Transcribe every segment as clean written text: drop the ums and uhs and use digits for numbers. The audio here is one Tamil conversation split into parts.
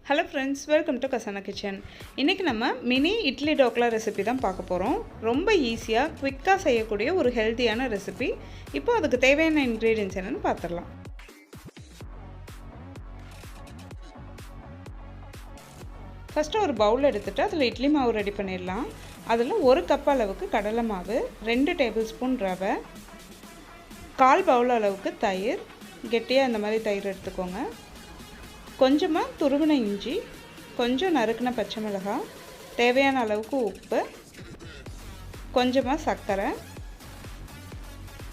Hello friends, welcome to Kasana Kitchen. இன்னைக்கு நம்ம மினி இட்லி டோக்லா ரெசிபி தான் பார்க்க போறோம். ரொம்ப ஈஸியா குயிக்கா செய்யக்கூடிய ஒரு ஹெல்தியான ரெசிபி. இப்போ அதுக்கு தேவையான இன்கிரிடியன்ட்ஸ் என்னன்னு பார்த்துடலாம். ஃபர்ஸ்ட் ஒரு பவுல் எடுத்துட்டு அதுல இட்லி மாவு ரெடி பண்ணிடலாம். அதுல 1 கப் அளவுக்கு கடலை மாவு, 2 டேபிள்ஸ்பூன் ரவை, 1/4 பவுல் அளவுக்கு தயிர், கெட்டியா இந்த மாதிரி தயிர் எடுத்துக்கோங்க. கொஞ்சமாக துருவின இஞ்சி, கொஞ்சம் நறுக்கின பச்சை மிளகாய், தேவையான அளவுக்கு உப்பு, கொஞ்சமாக சர்க்கரை,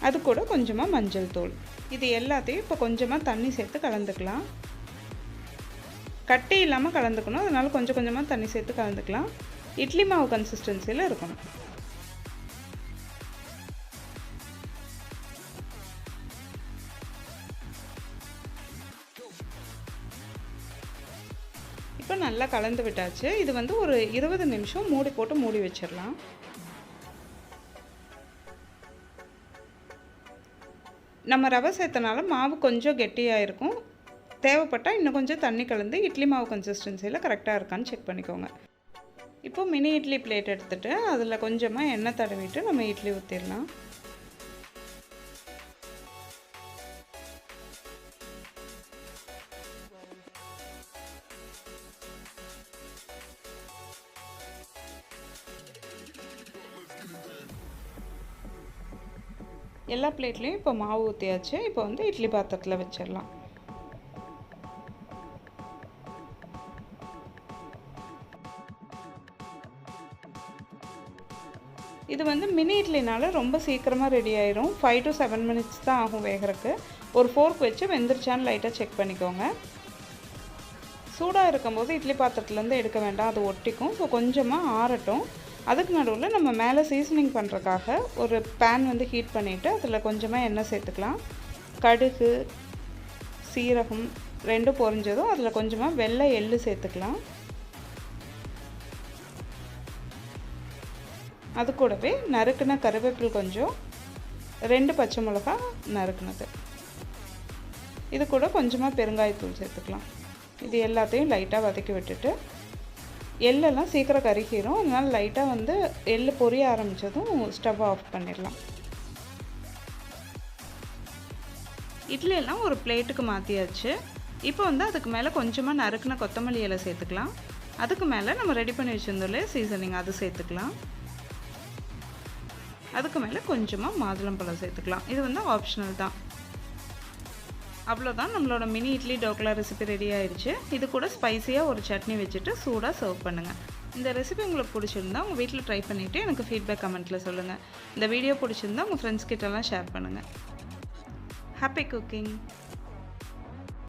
அது கூட கொஞ்சமாக மஞ்சள் தூள். இது எல்லாத்தையும் இப்போ கொஞ்சமாக தண்ணி சேர்த்து கலந்துக்கலாம். கட்டி இல்லாமல் கலந்துக்கணும், அதனால் கொஞ்சம் கொஞ்சமாக தண்ணி சேர்த்து கலந்துக்கலாம். இட்லி மாவு கன்சிஸ்டன்சியில் இருக்கணும். இப்போ நல்லா கலந்து விட்டாச்சு. இது வந்து ஒரு 20 நிமிஷம் மூடி போட்டு மூடி வச்சிடலாம். நம்ம ரவை சேர்த்தனால மாவு கொஞ்சம் கெட்டியாக இருக்கும். தேவைப்பட்டால் இன்னும் கொஞ்சம் தண்ணி கலந்து இட்லி மாவு கன்சிஸ்டன்சியில் கரெக்டாக இருக்கான்னு செக் பண்ணிக்கோங்க. இப்போ மினி இட்லி பிளேட் எடுத்துகிட்டு அதில் கொஞ்சமாக எண்ணெய் தடவிட்டு நம்ம இட்லி ஊற்றிடலாம். எல்லா பிளேட்லேயும் இப்போ மாவு ஊற்றியாச்சு. இப்போ வந்து இட்லி பாத்திரத்தில் வச்சிடலாம். இது வந்து மினி இட்லினால ரொம்ப சீக்கிரமாக ரெடி ஆயிரும். 5 to 7 மினிட்ஸ் தான் ஆகும் வேகிறதுக்கு. ஒரு ஃபோர்க் வச்சு வெந்துருச்சான்னு லைட்டாக செக் பண்ணிக்கோங்க. சூடாக இருக்கும்போது இட்லி பாத்திரத்துலேருந்து எடுக்க வேண்டாம், அது ஒட்டிக்கும். ஸோ கொஞ்சமாக ஆறட்டும். அதுக்கு நடுவில் நம்ம மேலே சீசனிங் பண்ணுறதுக்காக ஒரு பேன் வந்து ஹீட் பண்ணிவிட்டு அதில் கொஞ்சமாக எண்ணெய் சேர்த்துக்கலாம். கடுகு, சீரகம் ரெண்டும் பொரிஞ்சதும் அதில் கொஞ்சமாக வெள்ளை எள்ளு சேர்த்துக்கலாம். அது கூடவே நறுக்குன கருவேப்பிலை கொஞ்சம், 2 பச்சை மிளகாய் நறுக்குனது, இது கூட கொஞ்சமாக பெருங்காயத்தூள் சேர்த்துக்கலாம். இது எல்லாத்தையும் லைட்டாக வதக்கி விட்டுட்டு, எள்ளெல்லாம் சீக்கிரம் கருகிரும், அதனால் லைட்டாக வந்து எள்ளு பொரிய ஆரம்பித்ததும் ஸ்டவ் ஆஃப் பண்ணிடலாம். இட்லியெல்லாம் ஒரு பிளேட்டுக்கு மாற்றியாச்சு. இப்போ வந்து அதுக்கு மேலே கொஞ்சமாக நறுக்குன கொத்தமல்லி இலை சேர்த்துக்கலாம். அதுக்கு மேலே நம்ம ரெடி பண்ணி வச்சுருந்தோம்ல சீசனிங், அது சேர்த்துக்கலாம். அதுக்கு மேலே கொஞ்சமாக மாதுளம்பழம் சேர்த்துக்கலாம். இது வந்து ஆப்ஷனல் தான். அவ்வளோதான், நம்மளோட mini idli dhokla recipe ready ஆயிடுச்சு. இது கூட ஸ்பைசியாக ஒரு சட்னி வச்சுட்டு சூடாக சர்வ் பண்ணுங்கள். இந்த ரெசிபி உங்களுக்கு பிடிச்சிருந்தா உங்கள் வீட்டில் ட்ரை பண்ணிவிட்டு எனக்கு ஃபீட்பேக் கமெண்ட்டில் சொல்லுங்கள். இந்த வீடியோ பிடிச்சிருந்தா உங்கள் ஃப்ரெண்ட்ஸ் கிட்டலாம் ஷேர் பண்ணுங்கள். Happy cooking!